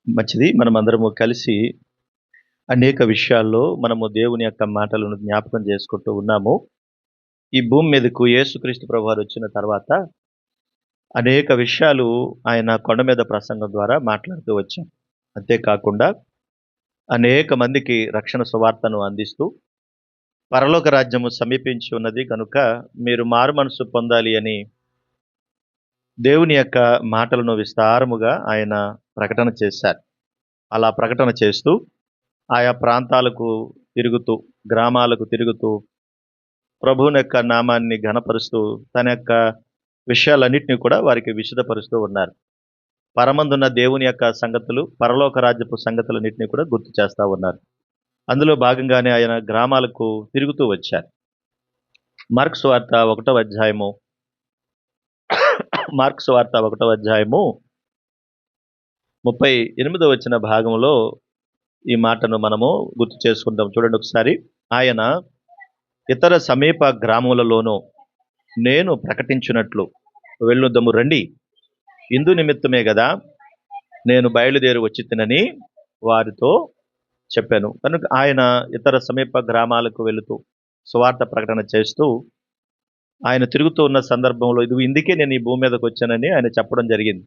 మంచిది. మనమందరము కలిసి అనేక విషయాల్లో మనము దేవుని యొక్క మాటలను జ్ఞాపకం చేసుకుంటూ ఉన్నాము. ఈ భూమి మీదకు యేసుక్రీస్తు ప్రభువారు వచ్చిన తర్వాత అనేక విషయాలు ఆయన కొండ మీద ప్రసంగం ద్వారా మాట్లాడుతూ వచ్చారు. అంతేకాకుండా అనేక మందికి రక్షణ సువార్తను అందిస్తూ పరలోక రాజ్యము సమీపించి ఉన్నది కనుక మీరు మారుమనస్సు పొందాలి అని దేవుని యొక్క మాటలను విస్తారముగా ఆయన ప్రకటన చేశారు. అలా ప్రకటన చేస్తూ ఆయా ప్రాంతాలకు తిరుగుతూ, గ్రామాలకు తిరుగుతూ, ప్రభువుని యొక్క నామాన్ని ఘనపరుస్తూ, తన యొక్క విషయాలన్నిటిని కూడా వారికి విశదపరుస్తూ ఉన్నారు. పరమందున్న దేవుని యొక్క సంగతులు, పరలోక రాజ్యపు సంగతులన్నిటిని కూడా గుర్తు చేస్తా ఉన్నారు. అందులో భాగంగానే ఆయన గ్రామాలకు తిరుగుతూ వచ్చారు. మార్కు సువార్త 1వ అధ్యాయము మార్కు సువార్త 1వ అధ్యాయము 38వ వచన భాగంలో ఈ మాటను మనము గుర్తు చేసుకుందాం. చూడండి ఒకసారి. ఆయన ఇతర సమీప గ్రామములలోనూ నేను ప్రకటించినట్లు వెళ్ళుదము రండి, ఇందు నిమిత్తమే గదా నేను బయలుదేరి వచ్చి తినని వారితో చెప్పాను. కనుక ఆయన ఇతర సమీప గ్రామాలకు వెళుతూ సువార్త ప్రకటన చేస్తూ ఆయన తిరుగుతూ ఉన్న సందర్భంలో ఇది ఇందుకే నేను ఈ భూమి మీదకి వచ్చానని ఆయన చెప్పడం జరిగింది.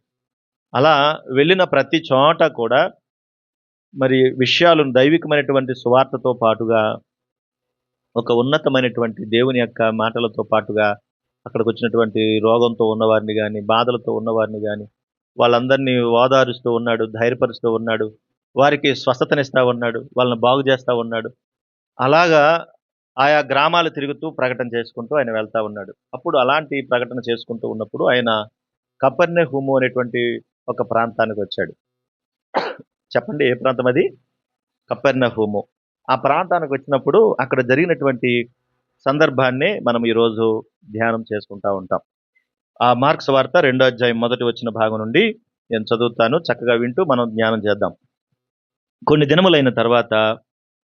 అలా వెళ్ళిన ప్రతి చోట కూడా మరి విషయాలను దైవికమైనటువంటి సువార్తతో పాటుగా ఒక ఉన్నతమైనటువంటి దేవుని యొక్క మాటలతో పాటుగా అక్కడికి వచ్చినటువంటి రోగంతో ఉన్నవారిని కానీ, బాధలతో ఉన్నవారిని కానీ, వాళ్ళందరినీ ఓదారుస్తూ ఉన్నాడు, ధైర్యపరుస్తూ ఉన్నాడు, వారికి స్వస్థతనిస్తా ఉన్నాడు, వాళ్ళని బాగు చేస్తా ఉన్నాడు. అలాగా ఆయా గ్రామాలు తిరుగుతూ ప్రకటన చేసుకుంటూ ఆయన వెళ్తా ఉన్నాడు. అప్పుడు అలాంటి ప్రకటన చేసుకుంటూ ఉన్నప్పుడు ఆయన కపెర్నహూము అనేటువంటి ఒక ప్రాంతానికి వచ్చాడు. చెప్పండి, ఏ ప్రాంతం అది? కపెర్నహూము. ఆ ప్రాంతానికి వచ్చినప్పుడు అక్కడ జరిగినటువంటి సందర్భాన్నే మనం ఈరోజు ధ్యానం చేసుకుంటా ఉంటాం. ఆ మార్కు సువార్త 2వ అధ్యాయం మొదటి వచ్చిన భాగం నుండి నేను చదువుతాను. చక్కగా వింటూ మనం ధ్యానం చేద్దాం. కొన్ని దినములైన తర్వాత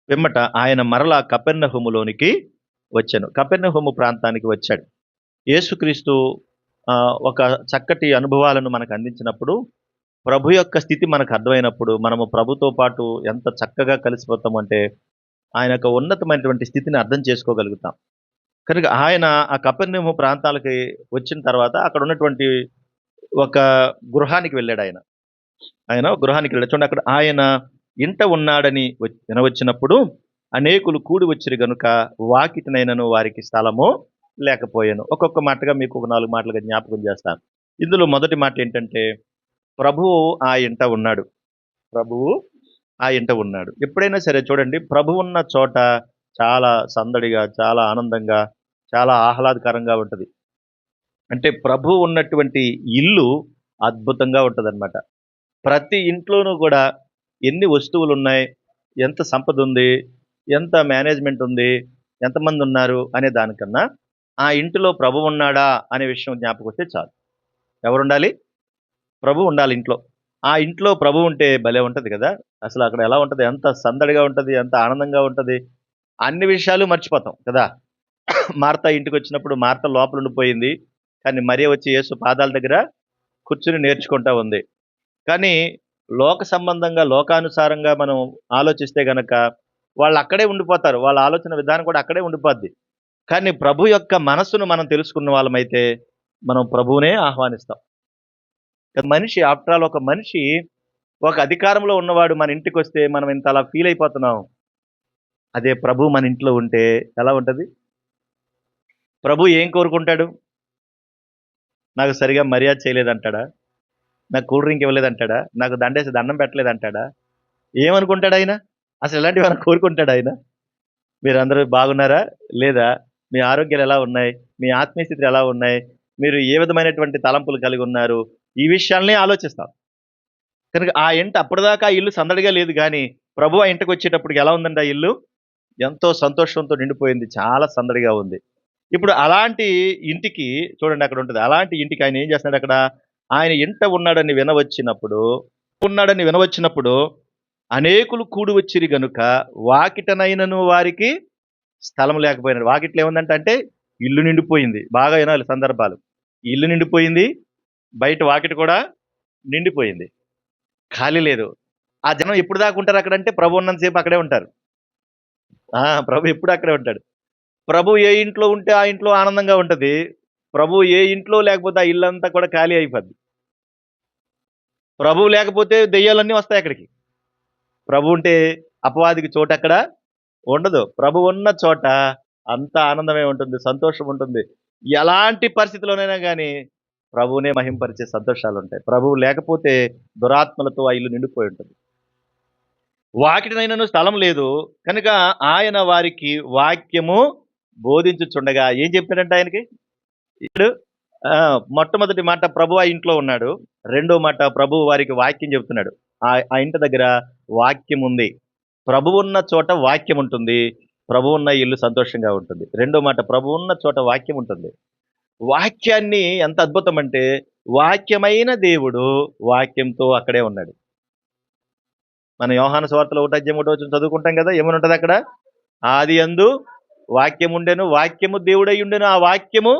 పిమ్మట ఆయన మరలా కపెర్నహూములోనికి వచ్చాను. కపెర్నహూము ప్రాంతానికి వచ్చాడు. యేసుక్రీస్తు ఒక చక్కటి అనుభవాలను మనకు అందించినప్పుడు, ప్రభు యొక్క స్థితి మనకు అర్థమైనప్పుడు, మనము ప్రభుతో పాటు ఎంత చక్కగా కలిసిపోతామంటే ఆయన యొక్క ఉన్నతమైనటువంటి స్థితిని అర్థం చేసుకోగలుగుతాం. కనుక ఆయన ఆ కపెర్నహూము ప్రాంతాలకి వచ్చిన తర్వాత అక్కడ ఉన్నటువంటి ఒక గృహానికి వెళ్ళాడు ఆయన. ఆయన గృహానికి వెళ్ళాడు. చూడండి, అక్కడ ఆయన ఇంట ఉన్నాడని వినవచ్చినప్పుడు అనేకులు కూడి వచ్చిరి గనుక వాకిటినైనను వారికి స్థలము లేకపోయాను. ఒక్కొక్క మాటగా మీకు ఒక 4 మాటలుగా జ్ఞాపకం చేస్తాను. ఇందులో మొదటి మాట ఏంటంటే, ప్రభువు ఆ ఇంట ఉన్నాడు. ప్రభువు ఆ ఇంట ఉన్నాడు. ఎప్పుడైనా సరే చూడండి, ప్రభు ఉన్న చోట చాలా సందడిగా, చాలా ఆనందంగా, చాలా ఆహ్లాదకరంగా ఉంటది. అంటే ప్రభు ఉన్నటువంటి ఇల్లు అద్భుతంగా ఉంటదన్నమాట. ప్రతి ఇంట్లోనూ కూడా ఎన్ని వస్తువులున్నాయి, ఎంత సంపద ఉంది, ఎంత మేనేజ్మెంట్ ఉంది, ఎంతమంది ఉన్నారు అనే దానికన్నా ఆ ఇంటిలో ప్రభు ఉన్నాడా అనే విషయం జ్ఞాపకొస్తే చాలు. ఎవరుండాలి? ప్రభు ఉండాలి ఇంట్లో. ఆ ఇంట్లో ప్రభు ఉంటే భలే ఉంటది కదా! అసలు అక్కడ ఎలా ఉంటది? ఎంత సందడిగా ఉంటది, ఎంత ఆనందంగా ఉంటది. అన్ని విషయాలు మర్చిపోతాం కదా! మార్త ఇంటికొచ్చినప్పుడు మార్త లోపలుండిపోయింది. కానీ మరియ వచ్చి యేసు పాదాల దగ్గర కూర్చొని నేర్చుకుంటా ఉంది. కానీ లోక సంబంధంగా, లోకానుసారంగా మనం ఆలోచిస్తే గనక వాళ్ళక్కడే ఉండిపోతారు. వాళ్ళ ఆలోచన విధానం కూడా అక్కడే ఉండిపోద్ది. కానీ ప్రభు యొక్క మనస్సును మనం తెలుసుకున్న వాళ్ళమైతే మనం ప్రభువునే ఆహ్వానిస్తాం. మనిషి ఆఫ్టర్ ఆల్ ఒక మనిషి ఒక అధికారంలో ఉన్నవాడు మన ఇంటికొస్తే మనం ఇంత అలా ఫీల్ అయిపోతున్నాం. అదే ప్రభు మన ఇంట్లో ఉంటే ఎలా ఉంటది? ప్రభు ఏం కోరుకుంటాడు? నాకు సరిగ్గా మర్యాద చేయలేదంటాడా? నాకు కూల్ డ్రింక్ ఇవ్వలేదంటాడా? నాకు దండేసి దండం పెట్టలేదంటాడా? ఏమనుకుంటాడాయన? అసలు ఇలాంటివేమైనా కోరుకుంటాడాయన? మీరందరూ బాగున్నారా? లేదా? మీ ఆరోగ్యాలు ఎలా ఉన్నాయి? మీ ఆత్మీయ స్థితులు ఎలా ఉన్నాయి? మీరు ఏ విధమైనటువంటి తలంపులు కలిగి ఉన్నారు? ఈ విషయాలనే ఆలోచిస్తాం. కనుక ఆ ఇంట అప్పటిదాకా ఆ ఇల్లు సందడిగా లేదు గానీ, ప్రభు ఆ ఇంటికొచ్చేటప్పటికి ఎలా ఉందండి ఆ ఇల్లు? ఎంతో సంతోషంతో నిండిపోయింది. చాలా సందడిగా ఉంది. ఇప్పుడు అలాంటి ఇంటికి చూడండి అక్కడుంటది. అలాంటి ఇంటికి ఆయన ఏం చేస్తున్నాడక్కడ? ఆయన ఇంట ఉన్నాడని వినవచ్చినప్పుడు అనేకులు కూడి వచ్చిరి గనుక వాకిటనైనను వారికి స్థలం లేకపోయినాడు. వాకిట్లో ఏముందంట అంటే ఇల్లు నిండిపోయింది. బాగా వినాలి సందర్భాలు. ఇల్లు నిండిపోయింది. బయట వాకిట కూడా నిండిపోయింది. ఖాళీ లేదు. ఆ జనం ఎప్పుడు దాకా ఉంటారు అక్కడంటే ప్రభు ఉన్నంతసేపు అక్కడే ఉంటారు. ప్రభు ఎప్పుడు అక్కడే ఉంటాడు. ప్రభు ఏ ఇంట్లో ఉంటే ఆ ఇంట్లో ఆనందంగా ఉంటది. ప్రభు ఏ ఇంట్లో లేకపోతే ఆ ఇల్లంతా కూడా ఖాళీ అయిపోద్ది. ప్రభువు లేకపోతే దెయ్యాలన్నీ వస్తాయి అక్కడికి. ప్రభు ఉంటే అపవాదికి చోటెక్కడ ఉండదు. ప్రభు ఉన్న చోట అంత ఆనందమే ఉంటుంది, సంతోషం ఉంటుంది. ఎలాంటి పరిస్థితిలోనైనా గానీ ప్రభువునే మహింపరిచే సంతోషాలుంటాయి. ప్రభువు లేకపోతే దురాత్మలతో ఆ ఇల్లు నిండిపోయి ఉంటుంది. వాకిటినైనను స్థలం లేదు కనుక ఆయన వారికి వాక్యము బోధించుచుండగా ఏం చెప్పాడంటే ఆయనకి ఇప్పుడు మొట్టమొదటి మాట ప్రభు ఆ ఇంట్లో ఉన్నాడు. రెండో మాట ప్రభు వారికి వాక్యం చెబుతున్నాడు. ఆ ఇంటి దగ్గర వాక్యం ఉంది. ప్రభు ఉన్న చోట వాక్యం ఉంటుంది. ప్రభు ఉన్న ఇల్లు సంతోషంగా ఉంటుంది. రెండో మాట ప్రభు ఉన్న చోట వాక్యం ఉంటుంది. వాక్యాన్ని ఎంత అద్భుతం అంటే వాక్యమైన దేవుడు వాక్యంతో అక్కడే ఉన్నాడు. మనం యోహాను సువార్తలో 1:3 చదువుకుంటాం కదా, ఏమని ఉంటది అక్కడ? ఆది యందు వాక్యం ఉండెను, వాక్యము దేవుడై ఉండెను, ఆ వాక్యము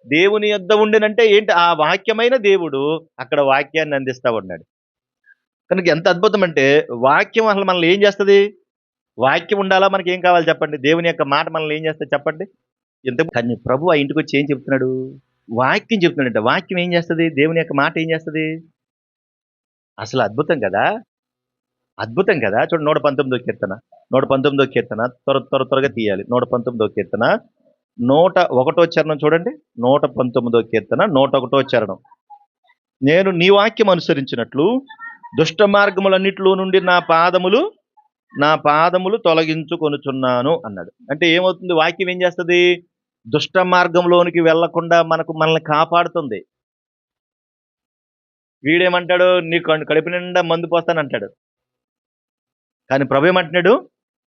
దేవుని యొద్ద ఉండెనంటే ఏంటి? ఆ వాక్యమైన దేవుడు అక్కడ వాక్యాన్ని అందిస్తా ఉన్నాడు. కనుక ఎంత అద్భుతం అంటే వాక్యం అసలు మనల్ని ఏం చేస్తుంది? వాక్యం ఉండాలా? మనకి ఏం కావాలి చెప్పండి? దేవుని యొక్క మాట మనల్ని ఏం చేస్తుంది చెప్పండి? కానీ ప్రభు ఆ ఇంటికి వచ్చి ఏం చెప్తున్నాడు? వాక్యం చెప్తున్నాడంట. వాక్యం ఏం చేస్తుంది? దేవుని యొక్క మాట ఏం చేస్తుంది? అసలు అద్భుతం కదా! అద్భుతం కదా! చూడండి 119 కీర్తన. 119 కీర్తన త్వరగా తీయాలి. 119 కీర్తన 101 చరణం చూడండి. 119 కీర్తన 101 చరణం. నేను నీ వాక్యం అనుసరించినట్లు దుష్ట మార్గములన్నిటిలో నుండి నా పాదములు తొలగించుకొనుచున్నాను అన్నాడు. అంటే ఏమవుతుంది? వాక్యం ఏం చేస్తుంది? దుష్ట మార్గంలోనికి వెళ్లకుండా మనల్ని కాపాడుతుంది. వీడేమంటాడు? నీ కడుపు నిండా మందు పోస్తానంటాడు. కానీ ప్రభు ఏమంటున్నాడు?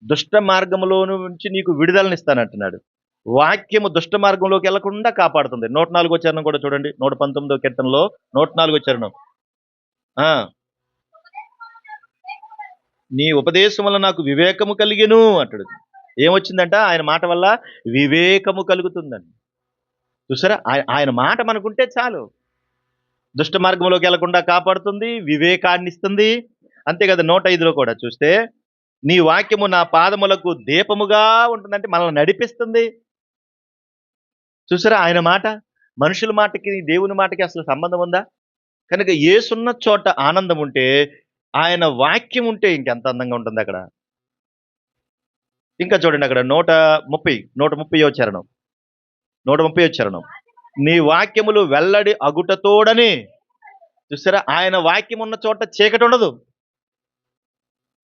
దుష్ట మార్గంలో నుంచి నీకు విడుదలనిస్తానంటున్నాడు. వాక్యము దుష్ట మార్గంలోకి వెళ్లకుండా కాపాడుతుంది. 104 చరణం కూడా చూడండి. 119 కీర్తనలో 104 చరణం. నీ ఉపదేశం వల్ల నాకు వివేకము కలిగెను అంటాడు. ఏమొచ్చిందంట? ఆయన మాట వల్ల వివేకము కలుగుతుందండి. చూసారా? ఆయన మాట మనకుంటే చాలు. దుష్ట మార్గంలోకి వెళ్లకుండా కాపాడుతుంది, వివేకాన్ని ఇస్తుంది. అంతే కదా 105లో కూడా చూస్తే నీ వాక్యము నా పాదములకు దీపముగా ఉంటుందంటే మనల్ని నడిపిస్తుంది. చూసారా ఆయన మాట? మనుషుల మాటకి దేవుని మాటకి అసలు సంబంధం ఉందా? కనుక యేసున్న చోట ఆనందం ఉంటే ఆయన వాక్యం ఉంటే ఇంకెంత అందంగా ఉంటుంది అక్కడ. ఇంకా చూడండి అక్కడ 130వ చరణం. 130వ చరణం. నీ వాక్యములు వెల్లడి అగుటతోడని. చూసారా? ఆయన వాక్యం ఉన్న చోట చీకటి ఉండదు.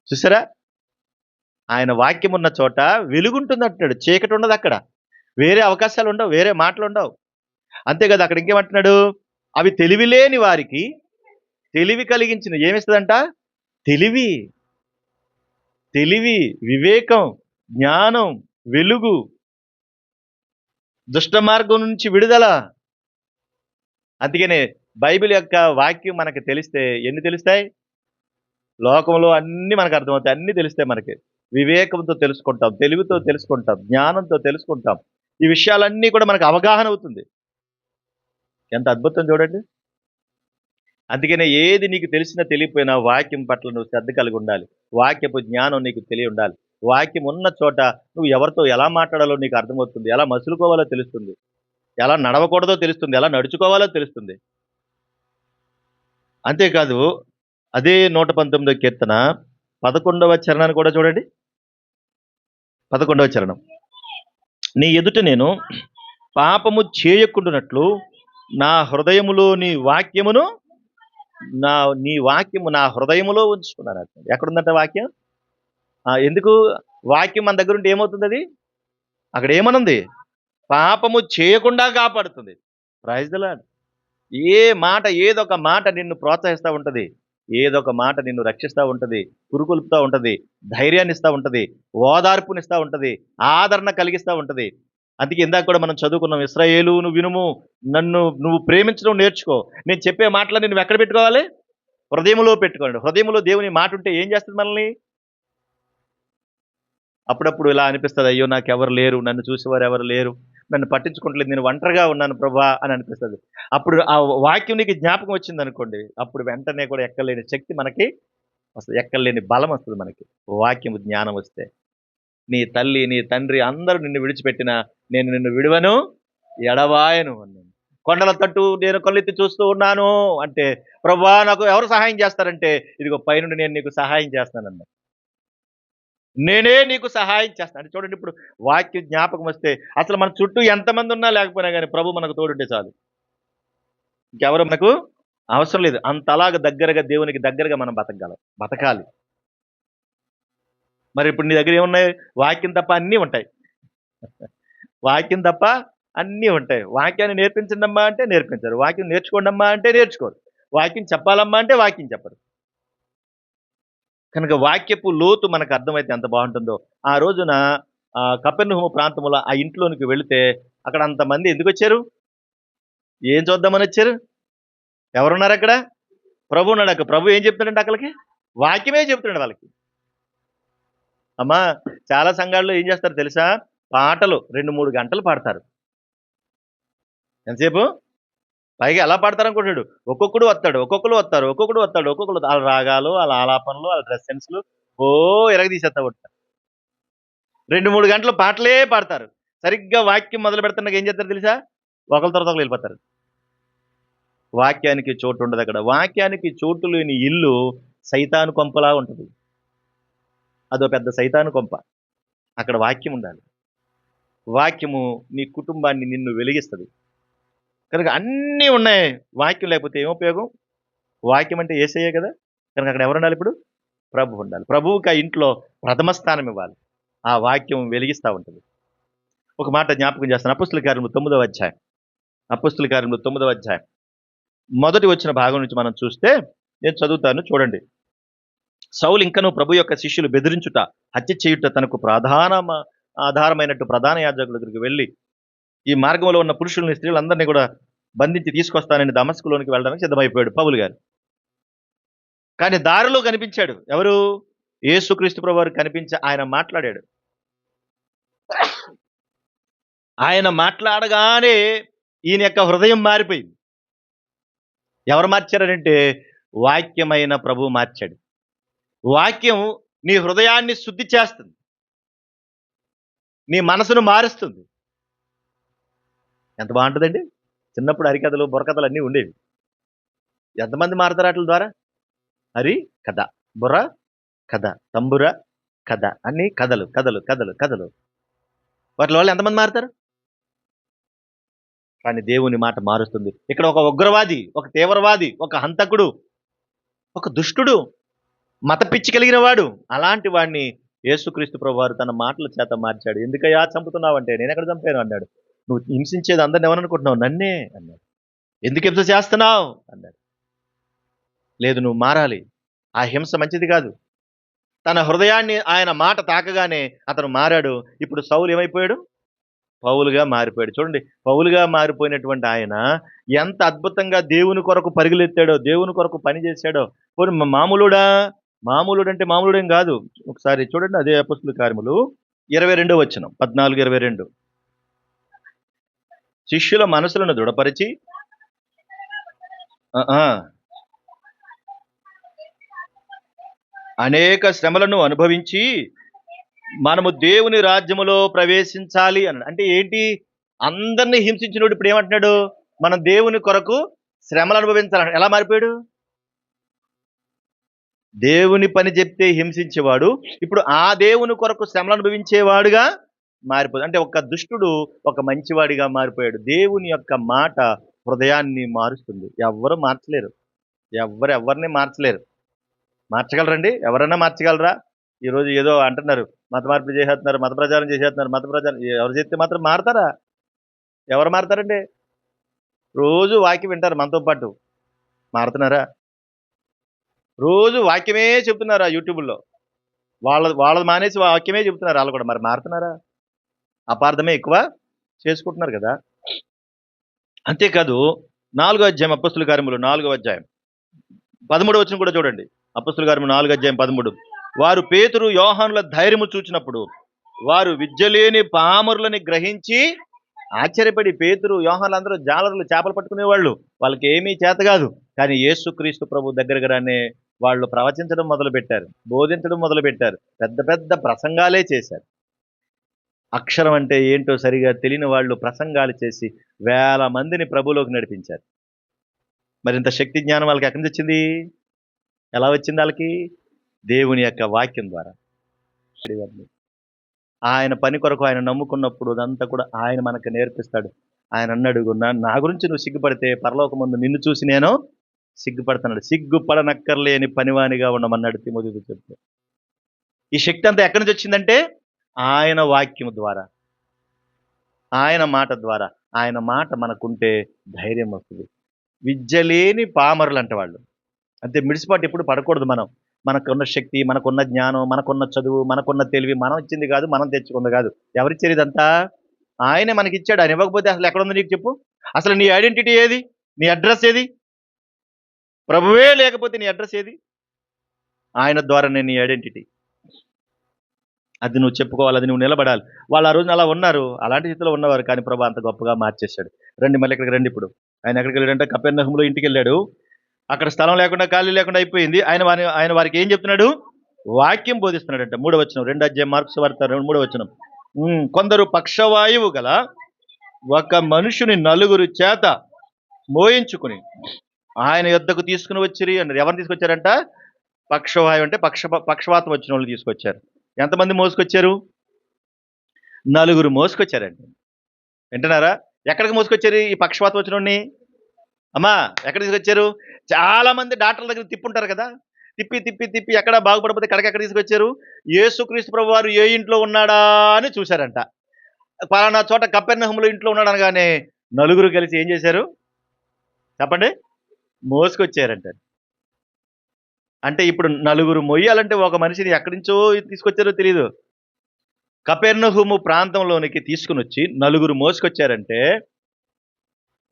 చూసారా? ఆయన వాక్యం ఉన్న చోట వెలుగుంటుంది అంటున్నాడు. చీకటి ఉండదు అక్కడ. వేరే అవకాశాలు ఉండవు, వేరే మాటలు ఉండవు. అంతే కదా అక్కడ ఇంకేమంటున్నాడు? అవి తెలివి లేని వారికి తెలివి కలిగించిన ఏమిస్తుందంట? తెలివి, వివేకం, జ్ఞానం, వెలుగు, దుష్ట మార్గం నుంచి విడుదల. అందుకనే బైబిల్ యొక్క వాక్యం మనకి తెలిస్తే ఎన్ని తెలుస్తాయి? లోకంలో అన్ని మనకు అర్థమవుతాయి, అన్ని తెలుస్తాయి మనకి. వివేకంతో తెలుసుకుంటాం, తెలివితో తెలుసుకుంటాం, జ్ఞానంతో తెలుసుకుంటాం. ఈ విషయాలన్నీ కూడా మనకు అవగాహన అవుతుంది. ఎంత అద్భుతం చూడండి. అందుకనే ఏది నీకు తెలిసినా తెలియపోయినా వాక్యం పట్ల నువ్వు శ్రద్ధ కలిగి ఉండాలి. వాక్యపు జ్ఞానం నీకు తెలియ ఉండాలి. వాక్యం ఉన్న చోట నువ్వు ఎవరితో ఎలా మాట్లాడాలో నీకు అర్థమవుతుంది, ఎలా మసులుకోవాలో తెలుస్తుంది, ఎలా నడవకూడదో తెలుస్తుంది, ఎలా నడుచుకోవాలో తెలుస్తుంది. అంతేకాదు అదే 119 కీర్తన 11వ చరణాన్ని కూడా చూడండి. 11వ చరణం. నీ ఎదుట నేను పాపము చేయకుండానట్లు నా హృదయములోని వాక్యమును నీ వాక్యము నా హృదయములో ఉంచుకున్నాను. ఎక్కడుందంట వాక్యం? ఎందుకు వాక్యం మన దగ్గర ఉంటే ఏమవుతుంది? అది అక్కడ ఏమనుంది? పాపము చేయకుండా కాపాడుతుంది. Praise the lord. ఏ మాట, ఏదొక మాట నిన్ను ప్రోత్సహిస్తూ ఉంటది, ఏదొక మాట నిన్ను రక్షిస్తూ ఉంటది, పురుకొల్పుతూ ఉంటది, ధైర్యాన్ని ఇస్తూ ఉంటది, ఓదార్పునిస్తూ ఉంటది, ఆదరణ కలిగిస్తూ ఉంటది. అందుకే ఇందాక కూడా మనం చదువుకున్నాం, ఇశ్రాయేలు నువ్వు వినుము, నన్ను నువ్వు ప్రేమించడం నేర్చుకో. నేను చెప్పే మాటలని నువ్వు ఎక్కడ పెట్టుకోవాలి? హృదయంలో పెట్టుకోండి. హృదయంలో దేవుని మాట ఉంటే ఏం చేస్తుంది మనల్ని? అప్పుడప్పుడు ఇలా అనిపిస్తుంది, అయ్యో నాకెవరు లేరు, నన్ను చూసేవారు ఎవరు లేరు, నన్ను పట్టించుకోవట్లేదు, నేను ఒంటరిగా ఉన్నాను ప్రభా అని అనిపిస్తుంది. అప్పుడు ఆ వాక్యం నీకు జ్ఞాపకం వచ్చింది అనుకోండి, అప్పుడు వెంటనే కూడా ఎక్కలేని శక్తి మనకి వస్తుంది. ఎక్కడ లేని బలం వస్తుంది మనకి వాక్యము జ్ఞానం వస్తే. నీ తల్లి నీ తండ్రి అందరూ నిన్ను విడిచిపెట్టినా నేను నిన్ను విడువను ఎడబాయను అన్నాను. కొండల తట్టు నేను కళ్ళెత్తి చూస్తూ ఉన్నాను అంటే, ప్రభువా నాకు ఎవరు సహాయం చేస్తారంటే, ఇదిగో పైనుండి నేను నీకు సహాయం చేస్తానన్నా. నేనే నీకు సహాయం చేస్తాను అంటే చూడండి, ఇప్పుడు వాక్య జ్ఞాపకం వస్తే అసలు మన చుట్టూ ఎంతమంది ఉన్నా లేకపోయినా కానీ ప్రభు మనకు తోడుంటే చాలు. ఇంకెవరు మనకు అవసరం లేదు. అంతలాగా దగ్గరగా దేవునికి దగ్గరగా మనం బతకాలి. మరి ఇప్పుడు నీ దగ్గర ఏమున్నాయి? వాక్యం తప్ప అన్నీ ఉంటాయి. వాక్యం తప్ప అన్నీ ఉంటాయి. వాక్యాన్ని నేర్పించండమ్మా అంటే నేర్పించరు. వాక్యం నేర్చుకోండమ్మా అంటే నేర్చుకోరు. వాక్యం చెప్పాలమ్మా అంటే వాక్యం చెప్పరు. కనుక వాక్యపు లోతు మనకు అర్థమైతే ఎంత బాగుంటుందో. ఆ రోజున కపెర్నహూము ప్రాంతంలో ఆ ఇంట్లోనికి వెళితే అక్కడ అంతమంది ఎందుకు వచ్చారు? ఏం చూద్దామని వచ్చారు? ఎవరున్నారు అక్కడ? ప్రభు ఉన్నాడు అక్కడ. ప్రభు ఏం చెప్తున్నాడంటే అక్కడికి వాక్యమే చెప్తున్నాడు వాళ్ళకి. అమ్మా, చాలా సంఘాల్లో ఏం చేస్తారు తెలుసా? పాటలు 2-3 గంటలు పాడతారు. ఎంతసేపు? పైగా ఎలా పాడతారనుకుంటున్నాడు? ఒక్కొక్కడు వస్తాడు, ఒక్కొక్కరు వస్తాడు. వాళ్ళ రాగాలు, వాళ్ళ ఆలాపనలు, వాళ్ళ డ్రెస్ సెన్స్లు ఎరగదీసేస్తా ఉంటారు. 2-3 గంటలు పాటలే పాడతారు. సరిగ్గా వాక్యం మొదలు పెడుతున్నాక ఏం చేస్తారు తెలుసా? ఒకరి తర్వాత ఒకరు వెళ్ళిపోతారు. వాక్యానికి చోటు ఉండదు అక్కడ. వాక్యానికి చోటు లేని ఇల్లు సైతాను కొంపలా ఉంటుంది. అదో పెద్ద సైతాను కొంప. అక్కడ వాక్యం ఉండాలి. వాక్యము నీ కుటుంబాన్ని నిన్ను వెలిగిస్తుంది. కనుక అన్నీ ఉన్నాయి. వాక్యం లేకపోతే ఏం ఉపయోగం? వాక్యం అంటే యేసయ్యే కదా. కనుక అక్కడ ఎవరు ఉండాలి? ఇప్పుడు ప్రభు ఉండాలి. ప్రభువుకి ఆ ఇంట్లో ప్రథమ స్థానం ఇవ్వాలి. ఆ వాక్యం వెలిగిస్తూ ఉంటుంది. ఒక మాట జ్ఞాపకం చేస్తాను. అపొస్తలుల కార్యములు 9వ అధ్యాయం. అపొస్తలుల కార్యములు 9వ అధ్యాయం మొదటి వచ్చిన భాగం నుంచి మనం చూస్తే, నేను చదువుతాను చూడండి. సౌలు ఇంకను ప్రభు యొక్క శిష్యులు బెదిరించుట, హత్య చేయుట తనకు ఆధారమైనట్టు ప్రధాన యాజకుల దగ్గరికి వెళ్ళి ఈ మార్గంలో ఉన్న పురుషుల్ని స్త్రీలందరినీ కూడా బంధించి తీసుకొస్తానని దమస్కులోనికి వెళ్ళడానికి సిద్ధమైపోయాడు పౌలు గారు. కానీ దారిలో కనిపించాడు ఎవరు? యేసుక్రీస్తు ప్రభు వారు కనిపించి ఆయన మాట్లాడాడు. ఆయన మాట్లాడగానే ఈయన యొక్క హృదయం మారిపోయింది. ఎవరు మార్చారంటే వాక్యమైన ప్రభు మార్చాడు. వాక్యం నీ హృదయాన్ని శుద్ధి చేస్తుంది, నీ మనసును మారుస్తుంది. ఎంత బాగుంటుందండి. చిన్నప్పుడు హరికథలు బుర్రకథలు అన్నీ ఉండేవి. ఎంతమంది మారుతారు వాటి ద్వారా? హరి కథ, బుర్ర కథ, తంబుర కథ, అన్ని కథలు కథలు కథలు కథలు. వాటి వల్ల ఎంతమంది మారుతారు? కానీ దేవుని మాట మారుస్తుంది. ఇక్కడ ఒక ఉగ్రవాది, ఒక తీవ్రవాది, ఒక హంతకుడు, ఒక దుష్టుడు, మత పిచ్చి కలిగిన వాడు, అలాంటి వాడిని యేసుక్రీస్తు ప్రభు వారు తన మాటల చేత మార్చాడు. ఎందుకయ్యా చంపుతున్నావంటే, నేను ఎక్కడ చంపాను అన్నాడు. నువ్వు హింసించేది అందరిని ఎవరనుకుంటున్నావు? నన్నే అన్నాడు. ఎందుకు హింస చేస్తున్నావు అన్నాడు. లేదు, నువ్వు మారాలి. ఆ హింస మంచిది కాదు. తన హృదయాన్ని ఆయన మాట తాకగానే అతను మారాడు. ఇప్పుడు సౌలు ఏమైపోయాడు? పౌలుగా మారిపోయాడు. చూడండి, పౌలుగా మారిపోయినటువంటి ఆయన ఎంత అద్భుతంగా దేవుని కొరకు పరుగులెత్తాడో, దేవుని కొరకు పని చేశాడో. మామూలుడు అంటే మామూలుడేం కాదు. ఒకసారి చూడండి, అదే అపొస్తలుల కార్యములు 22వ వచనం, 14-22. శిష్యుల మనసులను దృఢపరిచి అనేక శ్రమలను అనుభవించి మనము దేవుని రాజ్యములో ప్రవేశించాలి అన్నాడు. అంటే ఏంటి? అందరినీ హింసించినోడు ఇప్పుడు ఏమంటున్నాడు? మనం దేవుని కొరకు శ్రమలు అనుభవించాలి. ఎలా మారిపోయాడు? దేవుని పని చెప్తే హింసించేవాడు ఇప్పుడు ఆ దేవుని కొరకు శ్రమలు అనుభవించేవాడుగా మారిపోయాడు. అంటే ఒక దుష్టుడు ఒక మంచివాడిగా మారిపోయాడు. దేవుని యొక్క మాట హృదయాన్ని మారుస్తుంది. ఎవ్వరు మార్చలేరు. ఎవరిని మార్చలేరు. మార్చగలరండి? ఎవరైనా మార్చగలరా? ఈరోజు ఏదో అంటున్నారు, మత మార్పిడి చేసేస్తున్నారు, మత ప్రచారం చేసేస్తున్నారు. మత ప్రచారం ఎవరు చేస్తే మాత్రం మారతారా? ఎవరు మారతారండి? రోజు వాక్యం వింటారు మనతో పాటు, మారుతున్నారా? రోజు వాక్యమే చెప్తున్నారు ఆ యూట్యూబ్లో. వాళ్ళది మానేసి వాక్యమే చెప్తున్నారు వాళ్ళు కూడా. మరి మారుతున్నారా? అపార్థమే ఎక్కువ చేసుకుంటున్నారు కదా. అంతేకాదు 4వ అధ్యాయం అపొస్తలుల కార్యములు 4వ అధ్యాయం 13వ వచనం కూడా చూడండి. అపొస్తలుల కార్యములు 4వ అధ్యాయం 13. వారు పేతురు యోహానుల ధైర్యము చూచినప్పుడు వారు విద్యలేని పామరులని గ్రహించి ఆశ్చర్యపడి, పేతురు యోహానులు అందరూ జాలరులు, చేపలు పట్టుకునేవాళ్ళు, వాళ్ళకి ఏమీ చేత కాదు. కానీ యేసుక్రీస్తు ప్రభు దగ్గరగానే వాళ్ళు ప్రవచించడం మొదలుపెట్టారు, బోధించడం మొదలుపెట్టారు, పెద్ద పెద్ద ప్రసంగాలే చేశారు. అక్షరం అంటే ఏంటో సరిగా తెలియని వాళ్ళు ప్రసంగాలు చేసి వేల మందిని ప్రభువులోకి నడిపించారు. మరింత శక్తి జ్ఞానం వాళ్ళకి ఎక్కడి నుంచి వచ్చింది? ఎలా వచ్చింది వాళ్ళకి? దేవుని యొక్క వాక్యం ద్వారా. ఆయన పని కొరకు ఆయన నమ్ముకున్నప్పుడు అదంతా కూడా ఆయన మనకు నేర్పిస్తాడు. ఆయన అన్నాడు, నా గురించి నువ్వు సిగ్గుపడితే పరలోకమందు నిన్ను చూసి నేను సిగ్గుపడుతున్నాడు. సిగ్గుపడనక్కర్లేని పనివానిగా ఉండమన్నాడు తిమోతితో చెప్తే. ఈ శక్తి అంతా ఎక్కడి నుంచి వచ్చిందంటే ఆయన వాక్యం ద్వారా, ఆయన మాట ద్వారా. ఆయన మాట మనకుంటే ధైర్యం వస్తుంది. విద్య లేని పామరులు అంట వాళ్ళు. అంతే, మిడిసిపాటు ఎప్పుడు పడకూడదు మనం. మనకున్న శక్తి, మనకున్న జ్ఞానం, మనకున్న చదువు, మనకున్న తెలివి మనం ఇచ్చింది కాదు, మనం తెచ్చుకుంది కాదు. ఎవరిచ్చారు ఇదంతా? ఆయనే మనకిచ్చాడు. ఆయన ఇవ్వకపోతే అసలు ఎక్కడుంది నీకు చెప్పు? అసలు నీ ఐడెంటిటీ ఏది? నీ అడ్రస్ ఏది? ప్రభువే లేకపోతే నీ అడ్రస్ ఏది? ఆయన ద్వారానే నీ ఐడెంటిటీ. అది నువ్వు చెప్పుకోవాలి, అది నువ్వు నిలబడాలి. వాళ్ళు ఆ రోజున అలా ఉన్నారు, అలాంటి స్థితిలో ఉన్నవారు. కానీ ప్రభు అంత గొప్పగా మార్చేశాడు. రండి మళ్ళీ ఇక్కడికి రండి. ఇప్పుడు ఆయన ఎక్కడికి వెళ్ళాడంటే కపెర్నహూములో ఇంటికి వెళ్ళాడు. అక్కడ స్థలం లేకుండా, ఖాళీ లేకుండా అయిపోయింది. ఆయన వారికి ఏం చెప్తున్నాడు? వాక్యం బోధిస్తున్నాడంట. 3వ వచనం, 2వ అధ్యాయం మార్కు సువార్త 3వ వచనం. కొందరు పక్షవాయువు గల ఒక మనుషుని 9 చేత మోయించుకుని ఆయన యొద్దకు తీసుకుని వచ్చిరి అన్నారు. ఎవరిని తీసుకొచ్చారంట? పక్షవాయువు అంటే పక్షవాతం వచ్చిన వాళ్ళు తీసుకొచ్చారు. ఎంతమంది మోసుకొచ్చారు? 9 మోసుకొచ్చారండి. వింటున్నారా? ఎక్కడికి మోసుకొచ్చారు ఈ పక్షవాతం వచ్చినోడిని? అమ్మా, ఎక్కడ తీసుకొచ్చారు? చాలా మంది డాక్టర్ల దగ్గర తిప్పుంటారు కదా, తిప్పి తిప్పి తిప్పి ఎక్కడ బాగుపడకపోతే ఎక్కడ తీసుకొచ్చారు? యేసుక్రీస్తు ప్రభు వారు ఏ ఇంట్లో ఉన్నాడా అని చూశారంట. పలానా చోట కపెర్నహూములో ఇంట్లో ఉన్నాడు అనగానే 9 కలిసి ఏం చేశారు చెప్పండి? మోసుకొచ్చారంట. అంటే ఇప్పుడు 9 మొయ్యాలంటే ఒక మనిషిని ఎక్కడి నుంచో తీసుకొచ్చారో తెలియదు. కపెర్నహూము ప్రాంతంలోనికి తీసుకుని వచ్చి 9 మోసుకొచ్చారంటే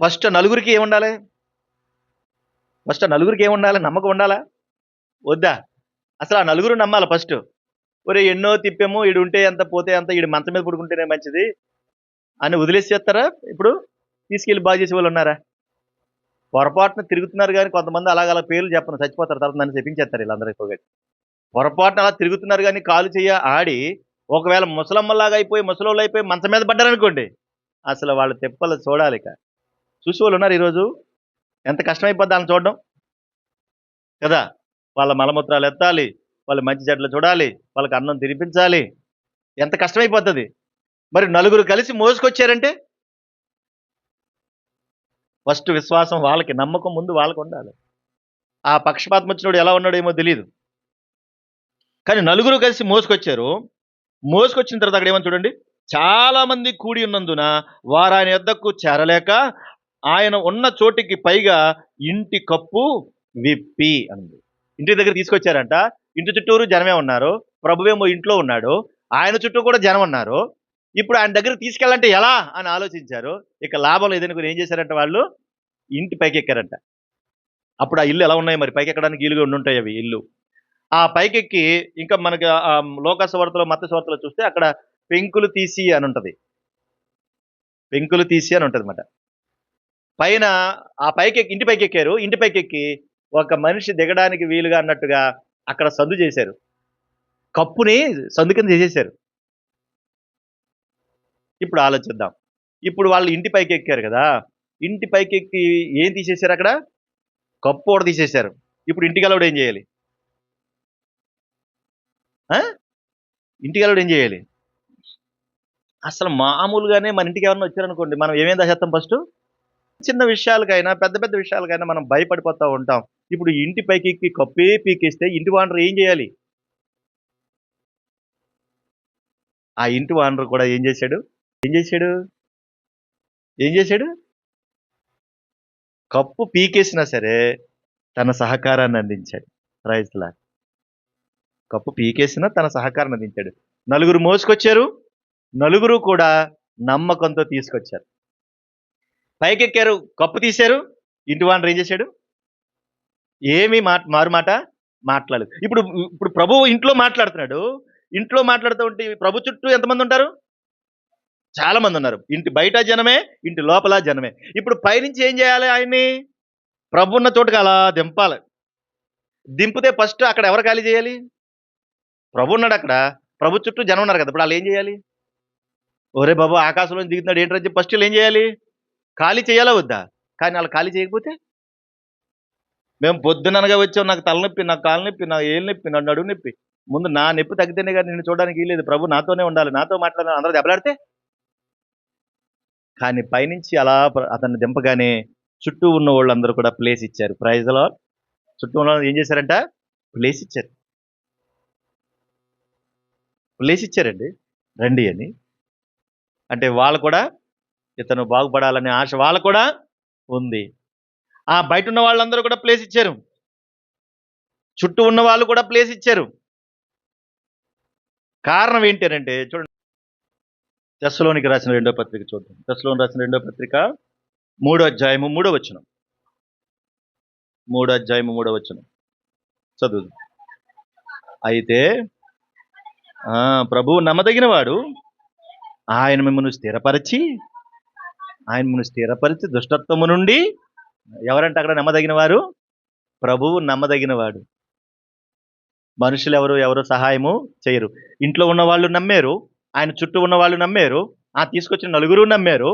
ఫస్ట్ 9కి ఏముండాలి? ఫస్ట్ ఆ 9కి ఏముండాలి? నమ్మకం ఉండాలా వద్దా? అసలు ఆ 9 నమ్మాలి ఫస్ట్. ఒరే, ఎన్నో తిప్పాము, ఈడు ఉంటే ఎంత పోతే ఎంత, ఈడు మంచం మీద పడుకుంటేనే మంచిది అని వదిలేసి చేస్తారా? ఇప్పుడు తీసుకెళ్ళి బాగు చేసే వాళ్ళు ఉన్నారా? పొరపాటున తిరుగుతున్నారు కానీ కొంతమంది అలాగ పేర్లు చెప్పను, చచ్చిపోతారు, తర్వాత నన్ను చెప్పించేస్తారు వీళ్ళందరూ పోగట్టి. పొరపాటున అలా తిరుగుతున్నారు కానీ కాలు చెయ్య ఆడి ఒకవేళ ముసలమ్మలాగా అయిపోయి, ముసలోళ్ళు అయిపోయి మంచం మీద పడ్డారనుకోండి, అసలు వాళ్ళ తిప్పలు చూడాలి. ఇక చూసి వాళ్ళు ఉన్నారు ఈరోజు. ఎంత కష్టమైపోద్ది వాళ్ళని చూడడం కదా. వాళ్ళ మలమూత్రాలు ఎత్తాలి, వాళ్ళ మంచి చెడ్లు చూడాలి, వాళ్ళకి అన్నం తినిపించాలి, ఎంత కష్టమైపోతుంది. మరి 9 కలిసి మోసుకొచ్చారంటే ఫస్ట్ విశ్వాసం వాళ్ళకి, నమ్మకం ముందు వాళ్ళకు ఉండాలి. ఆ పక్షపాతం వచ్చినోడు ఎలా ఉన్నాడో ఏమో తెలియదు, కానీ 9 కలిసి మోసుకొచ్చారు. మోసుకొచ్చిన తర్వాత అక్కడ ఏమని చూడండి, చాలా మంది కూడి ఉన్నందున వారు ఆయన యొద్దకు చేరలేక ఆయన ఉన్న చోటికి పైగా ఇంటి కప్పు విప్పి అంది. ఇంటి దగ్గర తీసుకొచ్చారంట. ఇంటి చుట్టూరు జనమే ఉన్నారు, ప్రభువేమో ఇంట్లో ఉన్నాడు, ఆయన చుట్టూ కూడా జనం ఉన్నారు. ఇప్పుడు ఆయన దగ్గర తీసుకెళ్ళాలంటే ఎలా అని ఆలోచించారు. ఇక లాభం లేదనుకుని ఏం చేశారంట, వాళ్ళు ఇంటి పైకి ఎక్కారంట. అప్పుడు ఆ ఇల్లు ఎలా ఉన్నాయి మరి? పైకి ఎక్కడానికి ఇల్లుగా ఉండుంటాయి అవి ఇల్లు. ఆ పైకెక్కి ఇంకా మనకి లోకాసువార్తలో, మత్తయి చూస్తే అక్కడ పెంకులు తీసి అని ఉంటది. పెంకులు తీసి అని ఉంటది అన్నమాట. పైన ఆ పైకెక్కి ఇంటి పైకి ఎక్కారు. ఇంటి పైకెక్కి ఒక మనిషి దిగడానికి వీలుగా అన్నట్టుగా అక్కడ సందు చేశారు. కప్పుని సందు కింద చేసేశారు. ఇప్పుడు ఆలోచిద్దాం. ఇప్పుడు వాళ్ళు ఇంటి పైకి ఎక్కారు కదా, ఇంటి పైకెక్కి ఏం తీసేశారు అక్కడ? కప్పు కూడా తీసేశారు. ఇప్పుడు ఇంటికెళ్ళవుడు ఏం చేయాలి? ఇంటికెళ్ళవుడు ఏం చేయాలి? అసలు మామూలుగానే మన ఇంటికి ఎవరైనా వచ్చారనుకోండి, మనం ఏమేం దాచేస్తాం ఫస్ట్? చిన్న విషయాలకైనా, పెద్ద పెద్ద విషయాలకైనా మనం భయపడిపోతూ ఉంటాం. ఇప్పుడు ఇంటి పైకి ఎక్కి కప్పే పీకేస్తే ఇంటి వానరు ఏం చేయాలి? ఆ ఇంటి వానరు కూడా ఏం చేశాడు? ఏం చేశాడు? కప్పు పీకేసినా సరే తన సహకారాన్ని అందించాడు. Praise lord. కప్పు పీకేసినా తన సహకారాన్ని అందించాడు. 9 మోసుకొచ్చారు, 9 కూడా నమ్మకంతో తీసుకొచ్చారు. పైకెక్కారు, కప్పు తీశారు, ఇంటి వానరు ఏం చేశాడు? ఏమీ మారు మాట మాట్లాడలేదు. ఇప్పుడు ప్రభువు ఇంట్లో మాట్లాడుతున్నాడు. ఇంట్లో మాట్లాడుతూ ఉంటే ప్రభు చుట్టూ ఎంతమంది ఉంటారు? చాలా మంది ఉన్నారు. ఇంటి బయట జనమే, ఇంటి లోపల జనమే. ఇప్పుడు పైనుంచి ఏం చేయాలి? ఆయన్ని ప్రభు ఉన్న చోటుకి అలా దింపాలి. దింపితే ఫస్ట్ అక్కడ ఎవరు ఖాళీ చేయాలి? ప్రభు ఉన్నాడు అక్కడ. ప్రభు చుట్టూ జనం ఉన్నారు కదా! ఇప్పుడు ఆళ్ళు ఏం చేయాలి? ఒరే బాబు ఆకాశంలో నుంచి దిగుతున్నాడు ఏంట్రా అని చెప్పి ఫస్ట్ ఈళ్ళేం చేయాలి? ఖాళీ చేయాలా వద్దా? కానీ ఆళ్ళు ఖాళీ చేయకపోతే? మేము పొద్దుననగా వచ్చాం. నాకు తలనొప్పి, నాకు కాళ్ళు నొప్పి, నా ఏళ్ళు నొప్పి, నా నడుము నొప్పి. ముందు నా నొప్పి తగ్గితేనే గాని నిన్ను చూడడానికి వీల్లేదు. ప్రభు నాతోనే ఉండాలి. నాతో మాట్లాడాలి. అందరూ దెబ్బలాడితే? కానీ పైనుంచి అలా అతన్ని దింపగానే చుట్టూ ఉన్న వాళ్ళందరూ కూడా ప్లేస్ ఇచ్చారు. Praise the lord. చుట్టూ ఉన్న వాళ్ళు ఏం చేశారంట? ప్లేస్ ఇచ్చారు. ప్లేస్ ఇచ్చారండి. రండి అని. అంటే వాళ్ళు కూడా ఇతను బాగుపడాలనే ఆశ వాళ్ళకు కూడా ఉంది. ఆ బయటున్న వాళ్ళందరూ కూడా ప్లేస్ ఇచ్చారు. చుట్టూ ఉన్న వాళ్ళు కూడా ప్లేస్ ఇచ్చారు. కారణం ఏంటి అనంటే చూడండి, తెస్సలోనికి రాసిన రెండో పత్రిక చూద్దాం. తెస్సలోనికి రాసిన రెండో పత్రిక 3వ అధ్యాయము 3వ వచనం. 3వ అధ్యాయము 3వ వచనం చదువుదాం. అయితే ప్రభువు నమ్మదగినవాడు, ఆయన మిమ్మల్ని స్థిరపరిచి దుష్టత్వము నుండి, ఎవరంటే అక్కడ నమ్మదగిన వారు? ప్రభువు నమ్మదగినవాడు. మనుషులు ఎవరు సహాయము చేయరు. ఇంట్లో ఉన్న వాళ్ళు నమ్మారు, ఆయన చుట్టూ ఉన్న వాళ్ళు నమ్మారు, తీసుకొచ్చిన నలుగురు నమ్మారు,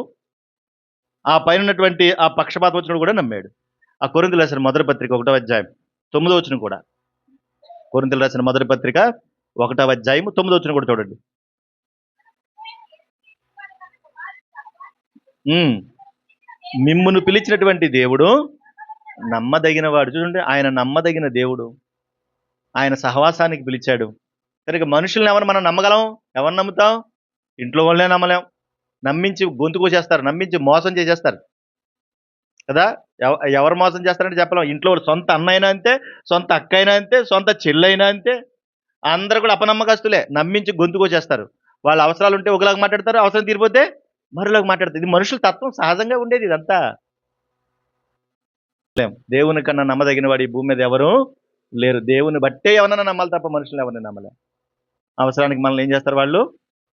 ఆ పైన ఉన్నటువంటి ఆ పక్షపాతం వచ్చినప్పుడు కూడా నమ్మాడు. ఆ కొరింథీయులకు రాసిన మొదటి పత్రిక 1వ అధ్యాయం 9వ వచనం కూడా. కొరింథీయులకు రాసిన మొదటి పత్రిక 1వ అధ్యాయం 9వ వచనం కూడా చూడండి. మిమ్మును పిలిచినటువంటి దేవుడు నమ్మదగినవాడు. చూడండి, ఆయన నమ్మదగిన దేవుడు. ఆయన సహవాసానికి పిలిచాడు. కనుక మనుషుల్ని ఎవరు మనం నమ్మగలం? ఎవరు నమ్ముతాం? ఇంట్లో వాళ్ళనే నమ్మలేం. నమ్మించి గొంతు కోసేస్తారు, నమ్మించి మోసం చేసేస్తారు కదా. ఎవరు మోసం చేస్తారంటే చెప్పలేం. ఇంట్లో సొంత అన్నైనా అంతే, సొంత అక్క అయినా అంతే, సొంత చెల్లైనా అంతే. అందరూ కూడా అపనమ్మకస్తులే. నమ్మించి గొంతు కోసేస్తారు. వాళ్ళ అవసరాలు ఉంటే ఒకలాగా మాట్లాడతారు, అవసరం తీరిపోతే మరోలాగా మాట్లాడతారు. ఇది మనుషుల తత్వం, సహజంగా ఉండేది ఇదంతా. దేవుని కన్నా నమ్మదగిన వాడు ఈ భూమి మీద ఎవరు లేరు. దేవుని బట్టే ఎవరన్నా నమ్మాలి తప్ప మనుషులు ఎవరిని నమ్మలే. అవసరానికి మనల్ని ఏం చేస్తారు? వాళ్ళు